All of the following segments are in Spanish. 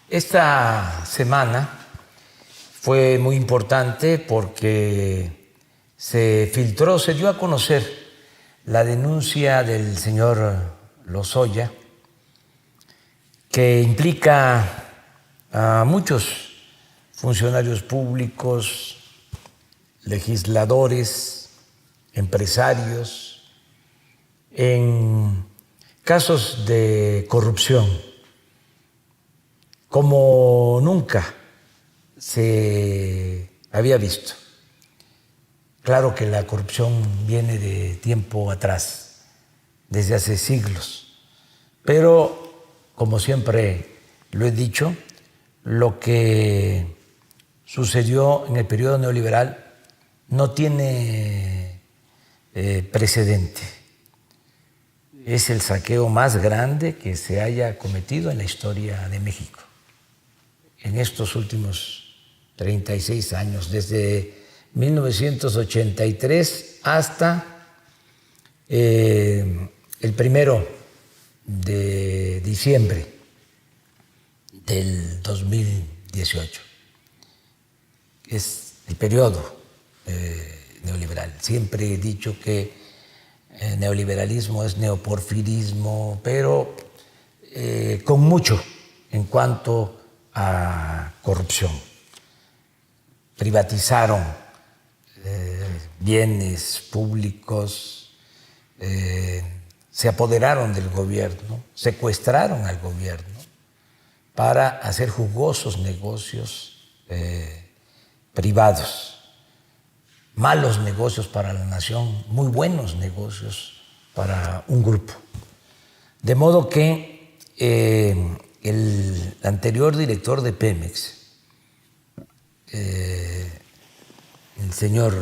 Esta semana fue muy importante porque se filtró, se dio a conocer la denuncia del señor Lozoya, que implica a muchos funcionarios públicos, legisladores, empresarios, en casos de corrupción, como nunca se había visto. Claro que la corrupción viene de tiempo atrás, desde hace siglos, pero como siempre lo he dicho, lo que sucedió en el periodo neoliberal no tiene precedente. Es el saqueo más grande que se haya cometido en la historia de México en estos últimos 36 años, desde 1983 hasta el 1 de diciembre del 2018. Es el periodo neoliberal. Siempre he dicho que el neoliberalismo es neoporfirismo, pero con mucho en cuanto a corrupción. Privatizaron bienes públicos, se apoderaron del gobierno, secuestraron al gobierno para hacer jugosos negocios privados, malos negocios para la nación, muy buenos negocios para un grupo. De modo que el anterior director de Pemex, el señor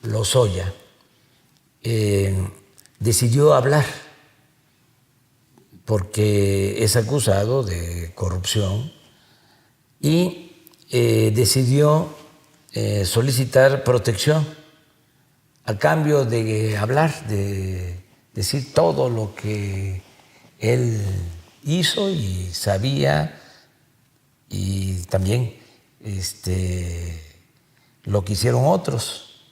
Lozoya, decidió hablar porque es acusado de corrupción y decidió solicitar protección a cambio de hablar, de decir todo lo que él hizo y sabía, y también lo que hicieron otros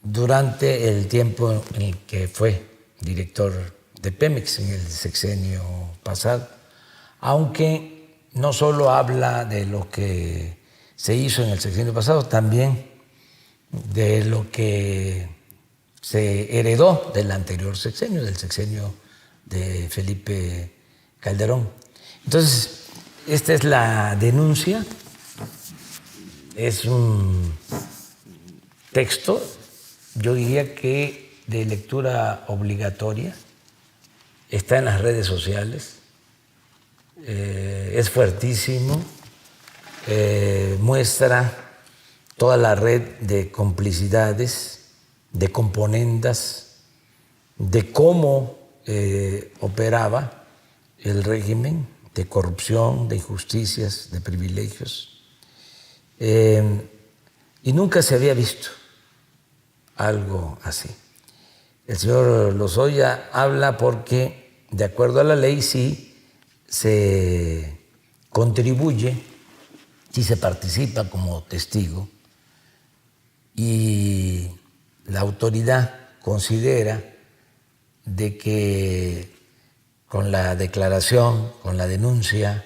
durante el tiempo en el que fue director de Pemex en el sexenio pasado, aunque no solo habla de lo que se hizo en el sexenio pasado, también de lo que se heredó del anterior sexenio, del sexenio de Felipe Calderón. Entonces, esta es la denuncia, es un texto, yo diría que de lectura obligatoria, está en las redes sociales, es fuertísimo, muestra toda la red de complicidades, de componendas, de cómo operaba el régimen de corrupción, de injusticias, de privilegios. Y nunca se había visto algo así. El señor Lozoya habla porque, de acuerdo a la ley, sí se contribuye, sí se participa como testigo, y la autoridad considera de que con la declaración, con la denuncia,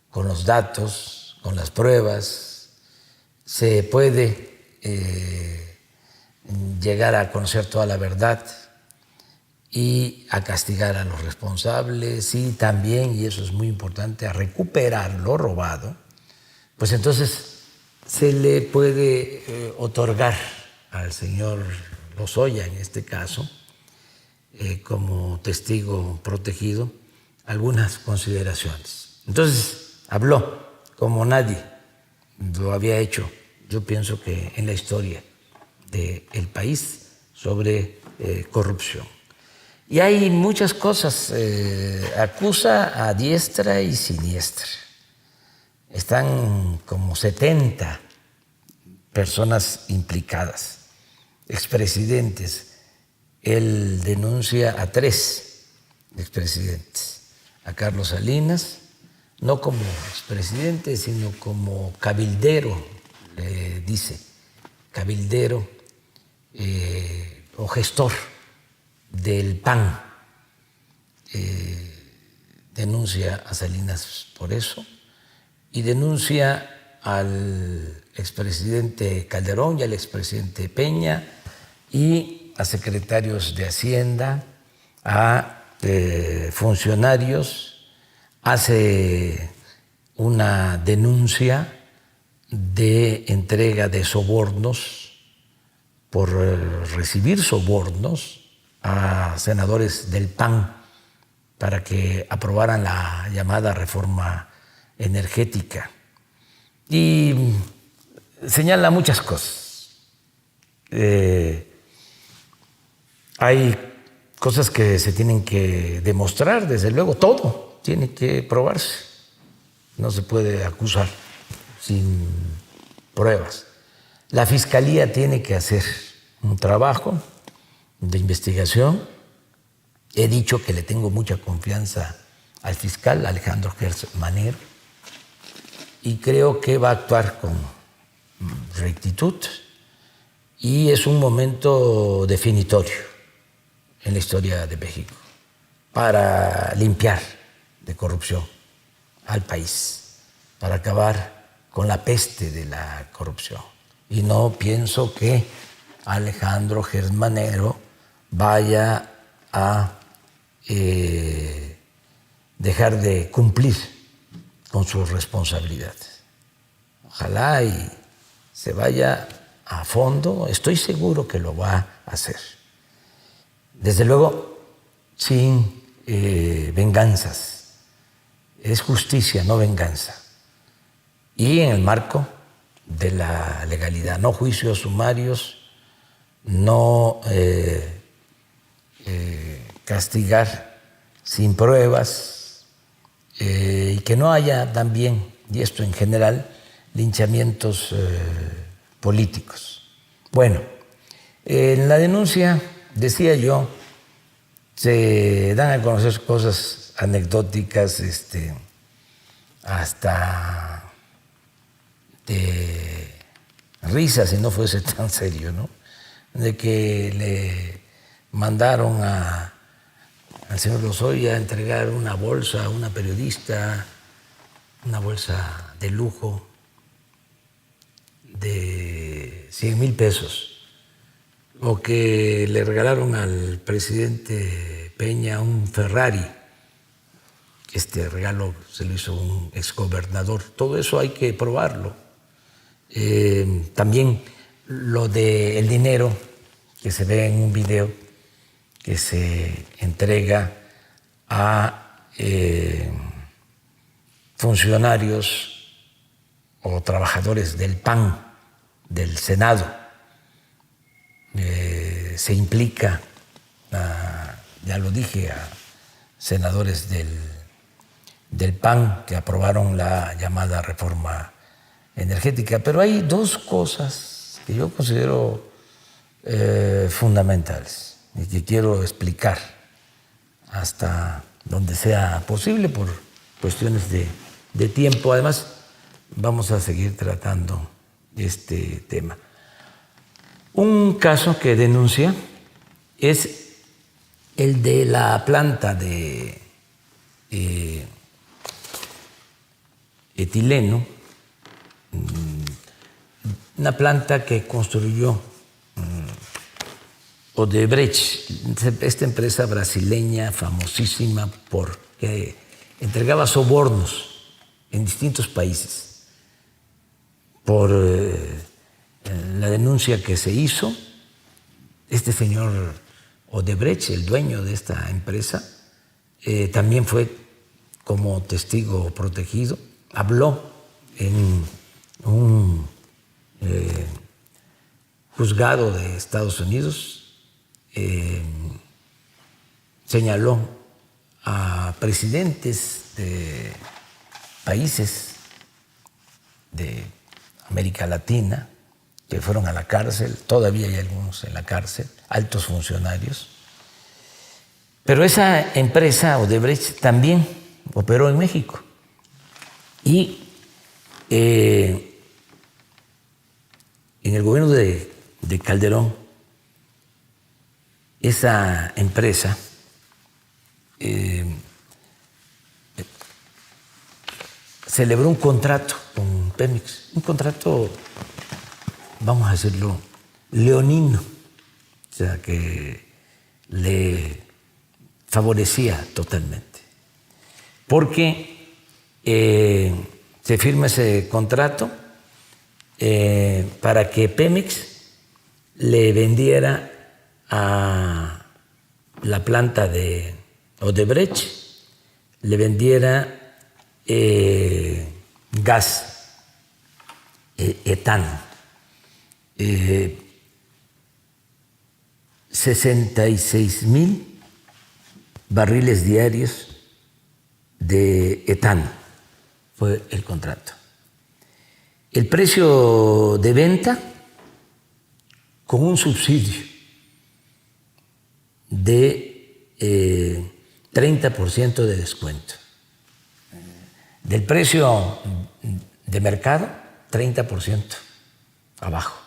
con los datos, con las pruebas, se puede llegar a conocer toda la verdad y a castigar a los responsables y también, y eso es muy importante, a recuperar lo robado. Pues entonces se le puede otorgar al señor Lozoya, en este caso, como testigo protegido, algunas consideraciones. Entonces habló como nadie lo había hecho, yo pienso que en la historia del país, sobre corrupción. Y hay muchas cosas, acusa a diestra y siniestra. Están como 70 personas implicadas, expresidentes. Él denuncia a 3 expresidentes, a Carlos Salinas, no como expresidente, sino como cabildero, dice, cabildero o gestor del PAN. Denuncia a Salinas por eso y denuncia al expresidente Calderón y al expresidente Peña y a secretarios de Hacienda, a funcionarios. Hace una denuncia de entrega de sobornos por recibir sobornos a senadores del PAN para que aprobaran la llamada reforma energética. Y señala muchas cosas. Hay cosas que se tienen que demostrar, desde luego, todo tiene que probarse. No se puede acusar sin pruebas. La Fiscalía tiene que hacer un trabajo de investigación. He dicho que le tengo mucha confianza al fiscal Alejandro Gertz Manero y creo que va a actuar con rectitud y es un momento definitorio en la historia de México para limpiar de corrupción al país, para acabar con la peste de la corrupción. Y no pienso que Alejandro Gertz Manero vaya a dejar de cumplir con sus responsabilidades. Ojalá y se vaya a fondo, estoy seguro que lo va a hacer. Desde luego, sin venganzas. Es justicia, no venganza. Y en el marco de la legalidad, no juicios sumarios, no castigar sin pruebas y que no haya también, y esto en general, linchamientos políticos. Bueno, en la denuncia, decía yo, se dan a conocer cosas anecdóticas, hasta de risa, si no fuese tan serio, ¿no? De que le mandaron al señor Lozoya a entregar una bolsa a una periodista, una bolsa de lujo de 100,000 pesos, o que le regalaron al presidente Peña un Ferrari. Este regalo se lo hizo un exgobernador. Todo eso hay que probarlo. También lo del dinero que se ve en un video que se entrega a funcionarios o trabajadores del PAN, del Senado. Se implica, ya lo dije, a senadores del PAN que aprobaron la llamada reforma energética. Pero hay dos cosas que yo considero fundamentales y que quiero explicar hasta donde sea posible por cuestiones de tiempo. Además, vamos a seguir tratando este tema. Un caso que denuncia es el de la planta de etileno, una planta que construyó Odebrecht, esta empresa brasileña famosísima porque entregaba sobornos en distintos países. Por la denuncia que se hizo, este señor Odebrecht, el dueño de esta empresa, también fue como testigo protegido, habló en un juzgado de Estados Unidos, señaló a presidentes de países de América Latina que fueron a la cárcel, todavía hay algunos en la cárcel, altos funcionarios. Pero esa empresa, Odebrecht, también operó en México Y en el gobierno de Calderón, esa empresa celebró un contrato con Pemex, un contrato, vamos a decirlo, leonino, o sea, que le favorecía totalmente, porque se firma ese contrato para que Pemex le vendiera a la planta de Odebrecht, le vendiera gas etano, 66,000 barriles diarios de etano fue el contrato. El precio de venta con un subsidio de 30% de descuento. Del precio de mercado, 30% abajo.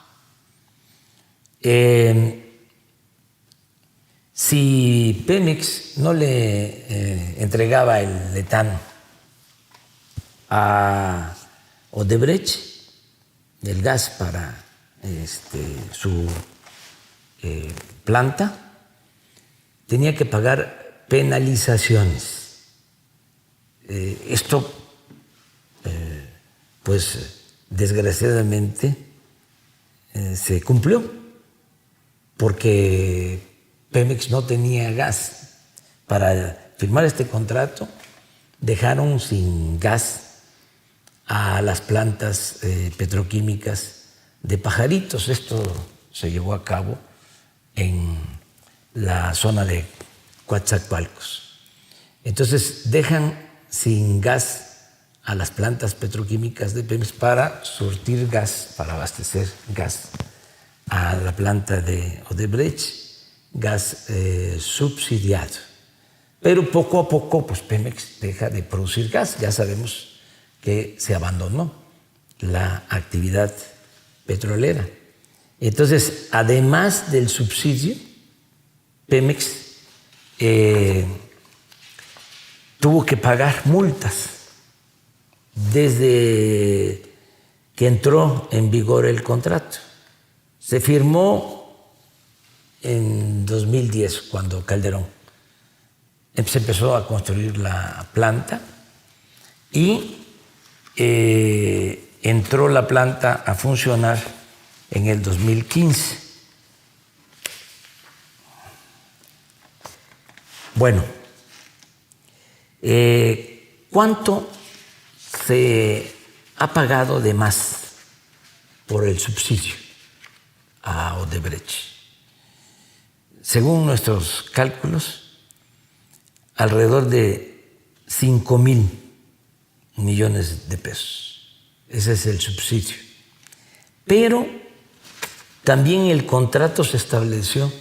Si Pemex no le entregaba el etano a Odebrecht, el gas para su planta, tenía que pagar penalizaciones. Esto, pues desgraciadamente, se cumplió, porque Pemex no tenía gas. Para firmar este contrato, dejaron sin gas a las plantas petroquímicas de Pajaritos. Esto se llevó a cabo en la zona de Coatzacoalcos. Entonces dejan sin gas a las plantas petroquímicas de Pemex para surtir gas, para abastecer gas a la planta de Odebrecht, gas subsidiado. Pero poco a poco, pues Pemex deja de producir gas. Ya sabemos que se abandonó la actividad petrolera. Entonces, además del subsidio, Pemex tuvo que pagar multas desde que entró en vigor el contrato. Se firmó en 2010, cuando Calderón se empezó a construir la planta, y entró la planta a funcionar en el 2015. Bueno, ¿cuánto se ha pagado de más por el subsidio a Odebrecht? Según nuestros cálculos, alrededor de 5,000 millones de pesos. Ese es el subsidio. Pero también en el contrato se estableció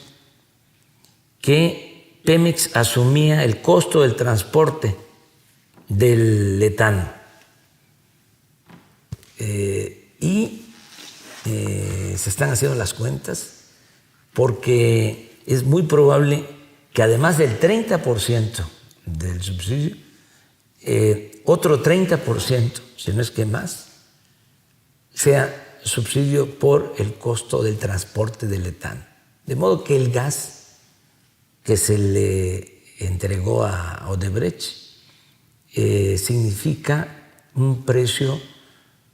que Pemex asumía el costo del transporte del etano. Y se están haciendo las cuentas, porque es muy probable que además del 30% del subsidio, otro 30%, si no es que más, sea subsidio por el costo del transporte del etano. De modo que el gas que se le entregó a Odebrecht significa un precio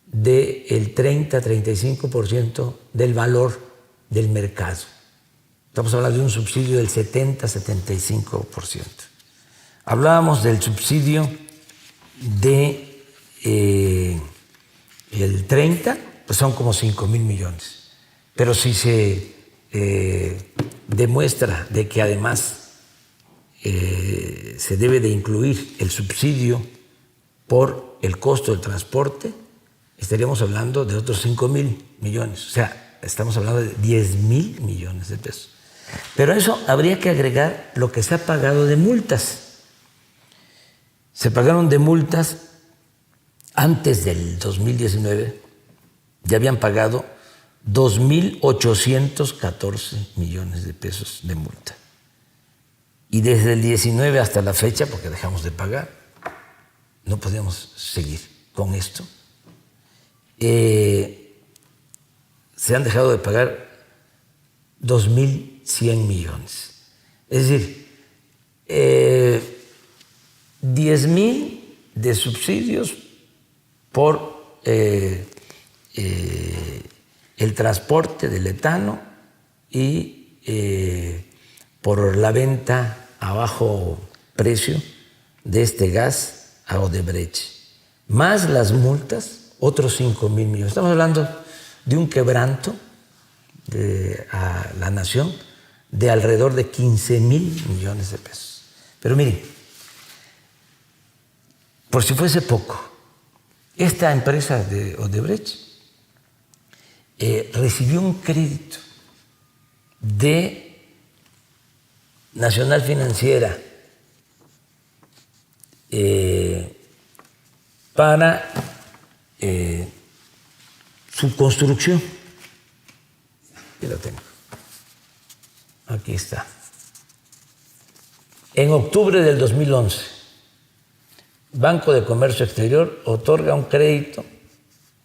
del 30-35% del valor del mercado. Estamos hablando de un subsidio del 70-75%. Hablábamos del subsidio de el 30, pues son como 5,000 millones. Pero si se demuestra de que además se debe de incluir el subsidio por el costo del transporte, estaríamos hablando de otros 5,000 millones. O sea, estamos hablando de 10,000 millones de pesos. Pero a eso habría que agregar lo que se ha pagado de multas. Se pagaron de multas antes del 2019 ya habían pagado 2.814 millones de pesos de multa. Y desde el 19 hasta la fecha, porque dejamos de pagar, no podíamos seguir con esto, se han dejado de pagar 2.100 millones. Es decir, 10.000 de subsidios por el transporte del etano y por la venta a bajo precio de este gas a Odebrecht, más las multas, otros 5.000 millones. Estamos hablando de un quebranto a la nación de alrededor de 15.000 millones de pesos. Pero miren, por si fuese poco, esta empresa de Odebrecht recibió un crédito de Nacional Financiera para su construcción. Aquí lo tengo. Aquí está. En octubre del 2011, Banco de Comercio Exterior otorga un crédito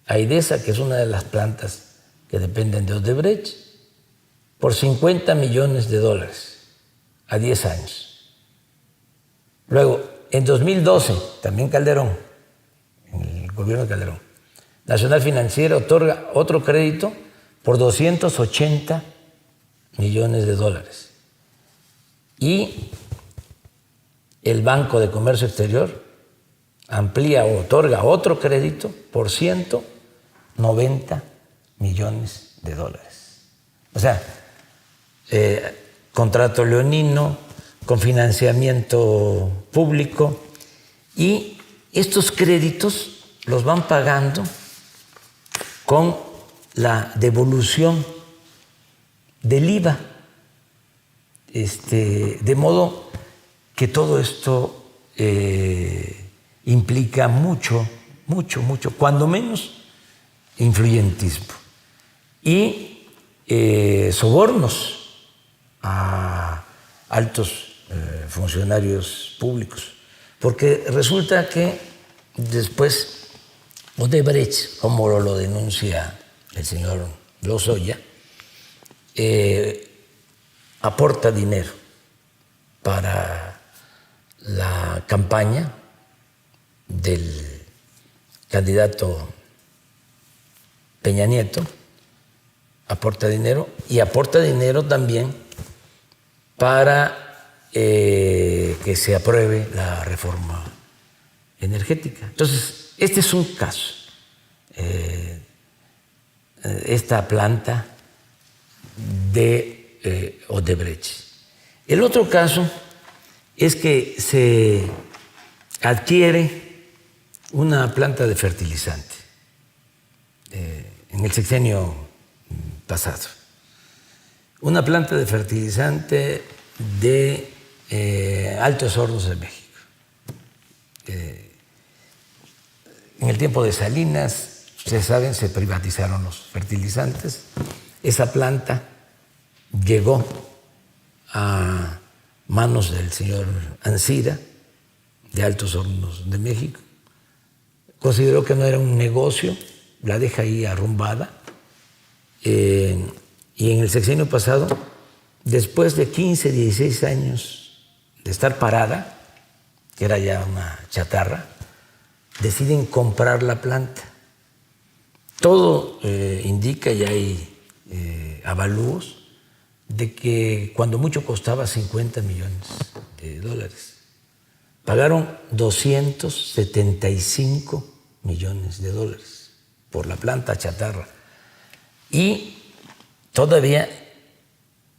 a IDESA, que es una de las plantas que dependen de Odebrecht, por $50 millones a 10 años. Luego, en 2012, también Calderón, en el gobierno de Calderón, Nacional Financiera otorga otro crédito por $280 millones. Y el Banco de Comercio Exterior amplía o otorga otro crédito por $190 millones. O sea, contrato leonino con financiamiento público, y estos créditos los van pagando con la devolución del IVA, de modo que todo esto implica mucho, cuando menos, influyentismo y sobornos a altos funcionarios públicos, porque resulta que después Odebrecht, como lo denuncia el señor Lozoya, aporta dinero para la campaña del candidato Peña Nieto, aporta dinero y aporta dinero también para que se apruebe la reforma energética. Entonces, este es un caso. Esta planta de Odebrecht. El otro caso es que se adquiere una planta de fertilizante en el sexenio pasado. Una planta de fertilizante de Altos Hornos de México. En el tiempo de Salinas, ustedes saben, se privatizaron los fertilizantes. Esa planta llegó a manos del señor Ancira, de Altos Hornos de México. Consideró que no era un negocio, la deja ahí arrumbada. Y en el sexenio pasado, después de 15, 16 años de estar parada, que era ya una chatarra, deciden comprar la planta. Todo indica, y hay avalúos, de que cuando mucho costaba $50 millones. Pagaron $275 millones por la planta chatarra. Y todavía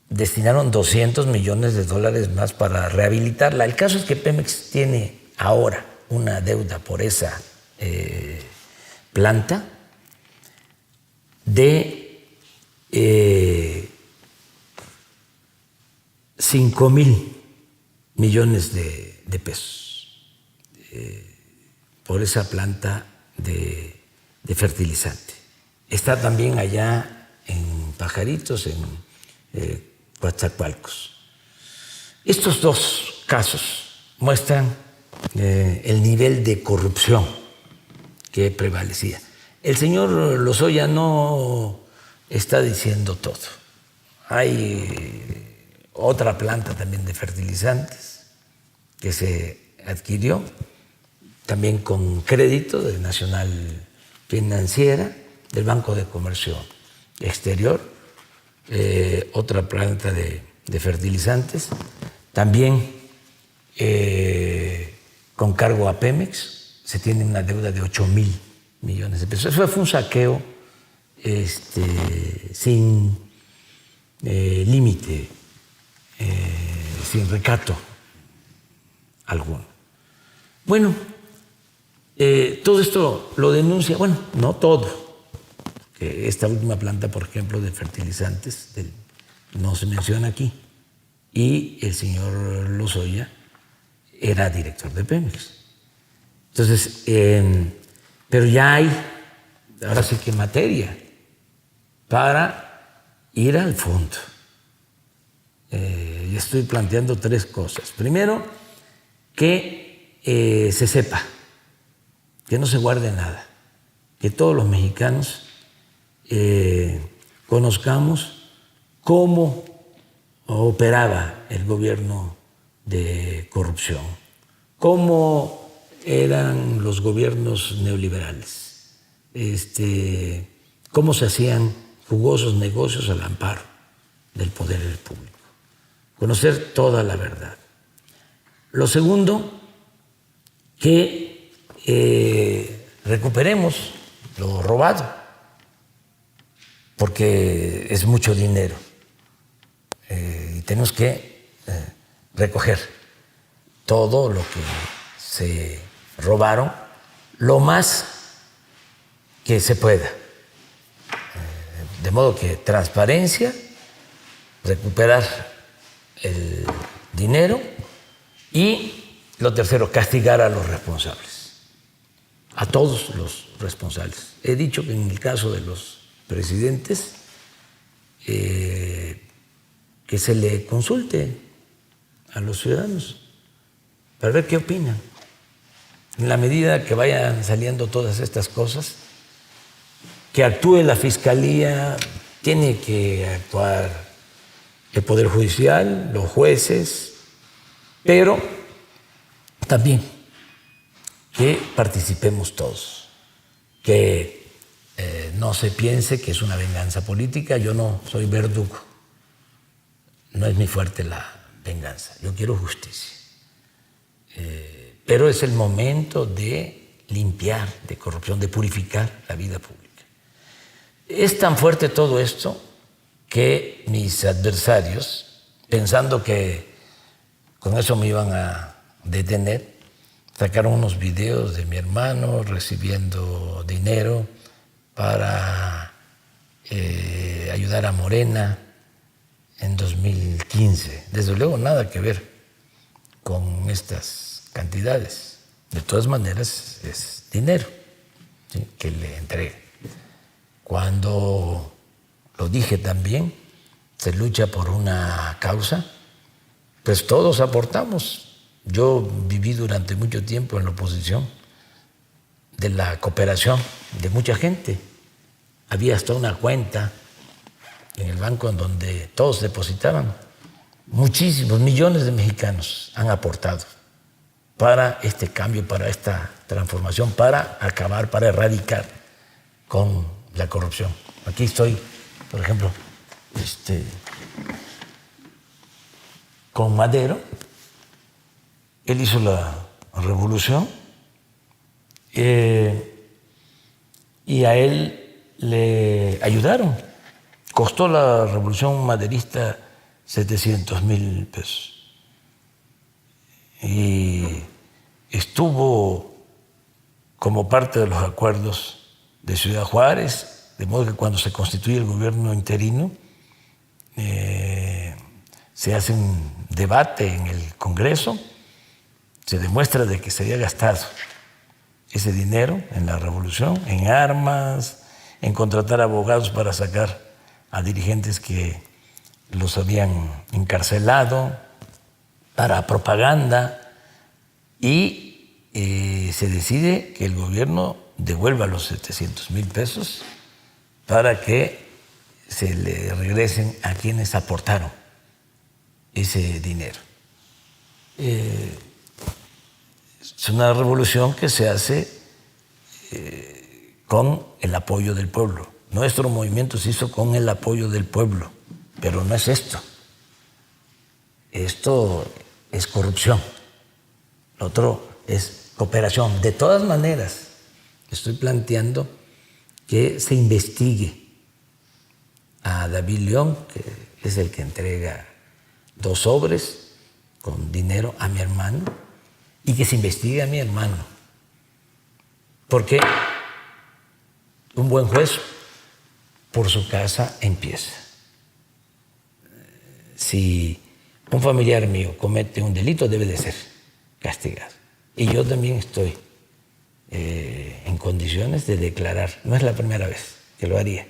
destinaron $200 millones más para rehabilitarla. El caso es que Pemex tiene ahora una deuda por esa planta de $5,000 millones de pesos por esa planta de fertilizante. Está también allá en Pajaritos, en Coatzacoalcos. Estos dos casos muestran el nivel de corrupción que prevalecía. El señor Lozoya no está diciendo todo. Hay otra planta también de fertilizantes que se adquirió también con crédito de Nacional Financiera, del Banco de Comercio Exterior, otra planta de fertilizantes, también con cargo a Pemex, se tiene una deuda de 8,000 millones de pesos. Eso fue un saqueo sin límite, sin recato alguno. Bueno, todo esto lo denuncia, bueno, no todo. Esta última planta, por ejemplo, de fertilizantes, no se menciona aquí, y el señor Lozoya era director de Pemex. Entonces, pero ya hay, ahora sí que materia, para ir al fondo. Y estoy planteando tres cosas. Primero, que se sepa, que no se guarde nada, que todos los mexicanos conozcamos cómo operaba el gobierno de corrupción, cómo eran los gobiernos neoliberales, cómo se hacían jugosos negocios al amparo del poder público. Conocer toda la verdad. Lo segundo, que recuperemos lo robado, porque es mucho dinero y tenemos que recoger todo lo que se robaron lo más que se pueda. De modo que transparencia, recuperar el dinero y lo tercero, castigar a los responsables, a todos los responsables. He dicho que en el caso de los presidentes, que se le consulte a los ciudadanos para ver qué opinan. En la medida que vayan saliendo todas estas cosas, que actúe la Fiscalía, tiene que actuar el Poder Judicial, los jueces, pero también que participemos todos, que no se piense que es una venganza política. Yo no soy verdugo, no es mi fuerte la venganza, yo quiero justicia. Pero es el momento de limpiar de corrupción, de purificar la vida pública. Es tan fuerte todo esto que mis adversarios, pensando que con eso me iban a detener, sacaron unos videos de mi hermano recibiendo dinero para ayudar a Morena en 2015. Desde luego nada que ver con estas cantidades. De todas maneras es dinero, ¿sí?, que le entrega. Cuando lo dije también, se lucha por una causa, pues todos aportamos. Yo viví durante mucho tiempo en la oposición de la cooperación de mucha gente. Había hasta una cuenta en el banco en donde todos depositaban. Muchísimos, millones de mexicanos han aportado para este cambio, para esta transformación, para acabar, para erradicar con la corrupción. Aquí estoy, por ejemplo, con Madero. Él hizo la revolución y a él le ayudaron. Costó la revolución maderista 700,000 pesos. Y estuvo como parte de los acuerdos de Ciudad Juárez, de modo que cuando se constituye el gobierno interino, se hace un debate en el Congreso, se demuestra de que se había gastado ese dinero en la revolución, en armas, en contratar abogados para sacar a dirigentes que los habían encarcelado, para propaganda, y se decide que el gobierno devuelva los 700,000 pesos para que se le regresen a quienes aportaron ese dinero. Es una revolución que se hace con el apoyo del pueblo. Nuestro movimiento se hizo con el apoyo del pueblo, pero no es esto. Esto es corrupción. Lo otro es cooperación. De todas maneras, estoy planteando que se investigue a David León, que es el que entrega 2 sobres con dinero a mi hermano, y que se investigue a mi hermano. Porque un buen juez por su casa empieza. Si un familiar mío comete un delito, debe de ser castigado. Y yo también estoy en condiciones de declarar. No es la primera vez que lo haría.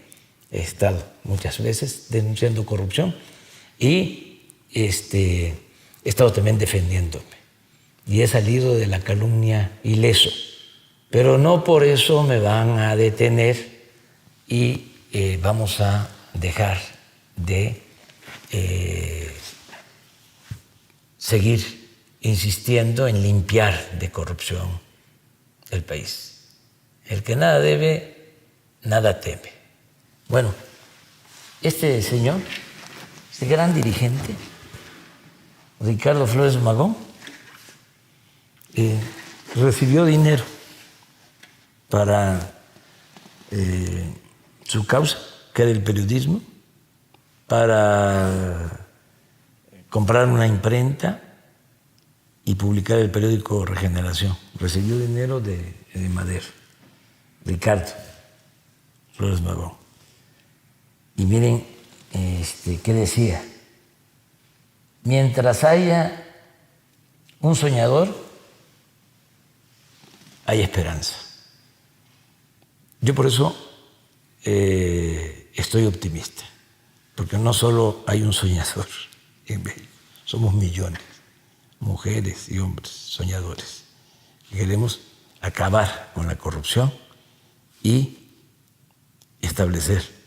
He estado muchas veces denunciando corrupción y he estado también defendiéndome. Y he salido de la calumnia ileso. Pero no por eso me van a detener y vamos a dejar de seguir insistiendo en limpiar de corrupción el país. El que nada debe, nada teme. Bueno, este señor, este gran dirigente, Ricardo Flores Magón, recibió dinero para su causa, que era el periodismo, para comprar una imprenta y publicar el periódico Regeneración. Recibió dinero de Madero, Ricardo Flores Magón. Y miren qué decía: mientras haya un soñador, hay esperanza. Yo por eso estoy optimista, porque no solo hay un soñador en México, somos millones, mujeres y hombres soñadores. Queremos acabar con la corrupción y establecer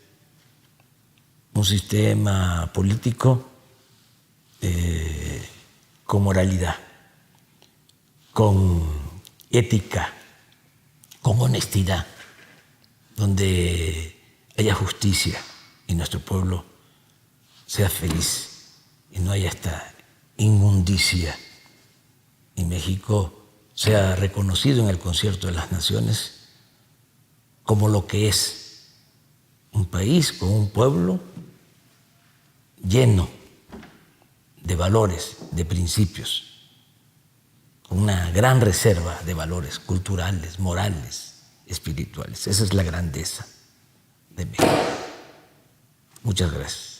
un sistema político con moralidad, con ética, con honestidad, donde haya justicia y nuestro pueblo sea feliz y no haya esta inmundicia, y México sea reconocido en el Concierto de las Naciones como lo que es: un país con un pueblo lleno de valores, de principios, con una gran reserva de valores culturales, morales, espirituales. Esa es la grandeza de México. Muchas gracias.